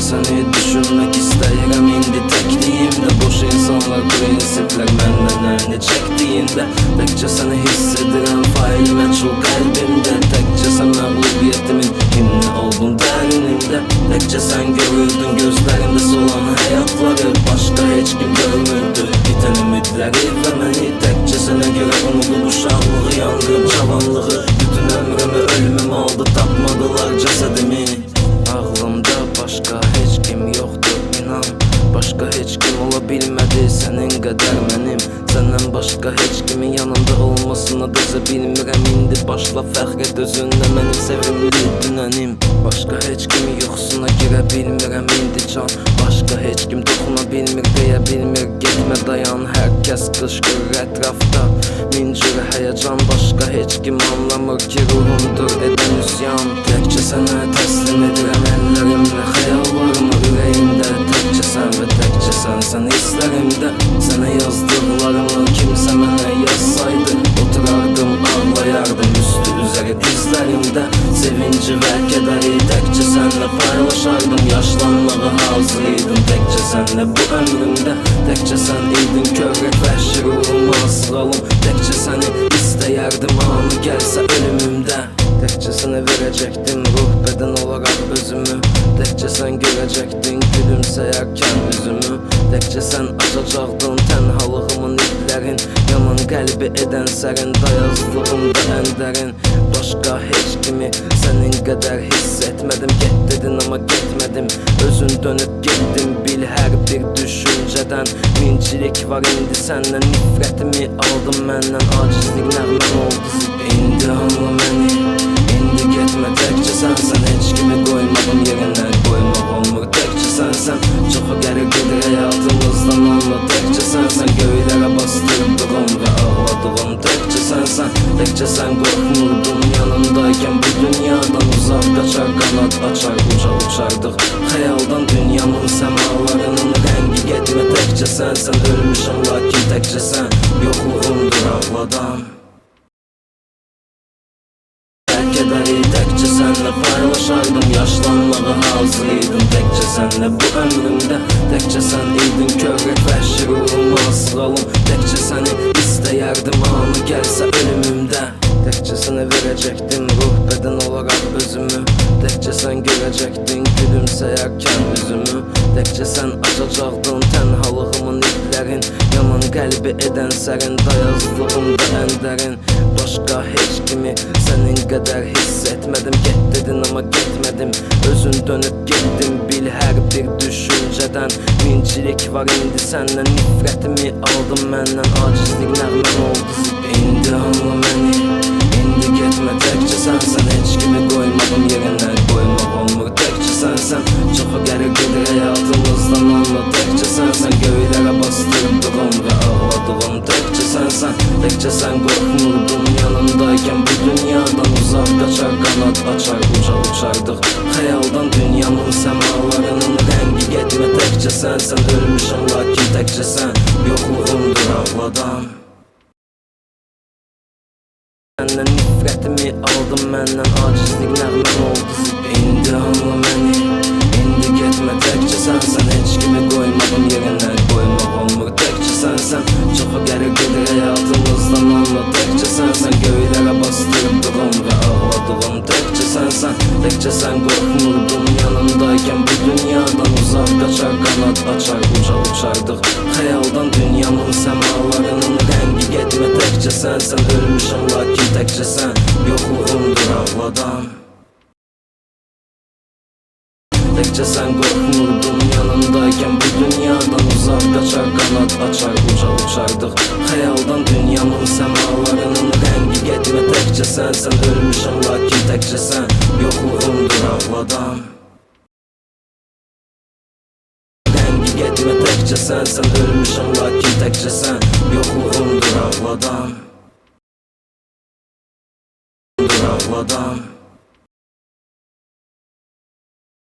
Seni düşünmek isterim indi tekliğimde. Boş insanlar prensipler benden ne çektiğinde. Tekçe seni hissediren fail meçhul kalbimde. Tekçe sen mağlubiyetimin kimli oldun derinimde. Tekçe sen görüldün gözlerinde solan hayatları. Başka hiç kim görmürdü biten ümitleri ve beni. Tekçe sana göre unudu bu şanlığı, yangın çavanlığı. Bütün ömrümü ölümüm oldu, tapmadılar cesedimi. Ağlımda başka hiç kim yoktu inan. Başka hiç kim olabilmedi senin kadar benim. Senden başka hiç kimin yanında olmasına dözə bilmirəm. İndi başla fəxr et özünlə mənim sevimli dünənim. Başka hiç kimi yoxsuna girə bilmirəm indi can. Başka hiç kim doxuna bilmir, deyə bilmir getmə dayan. Hər kəs qışqırır ətrafda min cür həyəcan. Başka hiç kim anlamır ki ruhumdur edən üsyan. Təkcə sənə təslim edirəm əllərimlə xəyallarımı ürəyimdə. Təkcə sən və təkcə sən hisslərimdə. Sənə yazdıqlarımı kimsə mənə yazsaydı, oturardım ağlayardım üstü üzəri dizlərimdə. Sevinci və kədəri təkcə sənlə paylaşardım. Yaşlanmağa hazırıydım təkcə sənlə bu ömrümdə. Təkcə sən idin körək vəhşi ruhuma asılalım. Təkcə səni istəyərdim anı gəlsə ölümümdə. Təkcə sənə verəcəkdim ruh bədən olaraq özümü. Təkcə sən görəcəkdin gülümsəyərkən üzümü. Təkcə sən açacaqdın tənhalığımın iplərin. Yaman qəlbi edən sərin dayazlığımda ən dərin. Başqa heç kimi sənin qədər hiss etmədim. Get dedin amma getmədim, özün dönüb getdin bil hər bir düşüncədən. Mincilik var indi səndən, nifrətimi aldın məndən. Acizlik nəğməm oldu zib, indi anla məni. İndi getmə təkcə sənsən, heç kimi qoymadım yerinə. Qoymaq olmur təkcə sənsən, çoxu gəlir gedir həyatımızdan anla. Təkcə sənsən, göylərə bastırdığım və ağladığım. Təkcə sənsən, təkcə sən qorxmurdun yanımdaykən. Bu dünyadan uzaq qaçar, qanad açar, uca uçardıq xəyaldan dünyamın səmalarının rəngi. Getmə təkcə sənsən, ölmüşəm lakin təkcə sən yoxluğumdur ağladan. Kədəri təkcə sənlə paylaşardım. Yaşlanmağa hazırıydım təkcə sənlə bu ömrümdə. Təkcə sən idin körək vəhşi ruhuma asılalım. Təkcə səni istəyərdim anı gəlsə ölümümdə. Təkcə sənə verəcəkdim ruh bədən olaraq özümü. Təkcə sən görəcəkdin gülümsəyərkən üzümü. Təkcə sən açacaqdın tənhalığımın iplərin. Yaman qəlbi edən sərin dayazlığımda ən dərin. Başqa heç kimi sənin qədər hiss etmədim. Get dedin amma getmədim, özün dönüb getdin bil hər bir düşüncədən. Mincilik var indi səndən, nifrətimi aldın məndən. Acizlik nəğməm oldu zib, indi anla məni. İndi getmə təkcə sənsən, heç kimi qoymadım yerinə. Qoymaq olmur təkcə sənsən, çoxu gəlir gedir həyatımızdan anla. Təkcə sənsən, göylərə bastırdığım və ağladığım. Təkcə sənsən, təkcə sən qorxmurdun yanımdaykən. Bu dünyadan uzaq qaçar, qanad açar, uca uçardıq xəyaldan dünyamın səmalarının rəngi. Getmə təkcə sənsən, ölmüşəm lakin təkcə sən yoxluğumdur ağladan. Səndən nifrətimi aldın məndən, acizlik nəğməm oldu zib, indi anla məni. İndi getmə təkcə sənsən, heç kimi qoymadım yerinə. Qoymaq olmur təkcə sənsən, çoxu gəlir gedir həyatımızdan anla. Təkcə sənsən, göylərə bastırdığım və ağladığım. Təkcə sənsən, təkcə sən qorxmurdun yanımdaykən. Bu dünyadan uzaq qaçar, qanad açar, uca uçardıq xəyaldan dünyamın səmalarının rəngi. Getmə təkcə sənsən, ölmüşəm lakin təkcə sən yoxluğumdur ağladan. Təkcə sən qorxmurdun yanımdaykən. Bu dünyadan uzaq qaçar, qanad açar, uca uçardıq xəyaldan dünyamın səmalarının rəngi. Getmə təkcə sənsən, ölmüşəm lakin təkcə sən yoxluğumdur ağladan. sevgi getmə təkcə sən. Sən ölmüşsən lakin təkcə sən. Yoxluğundur ağladan, ağladan.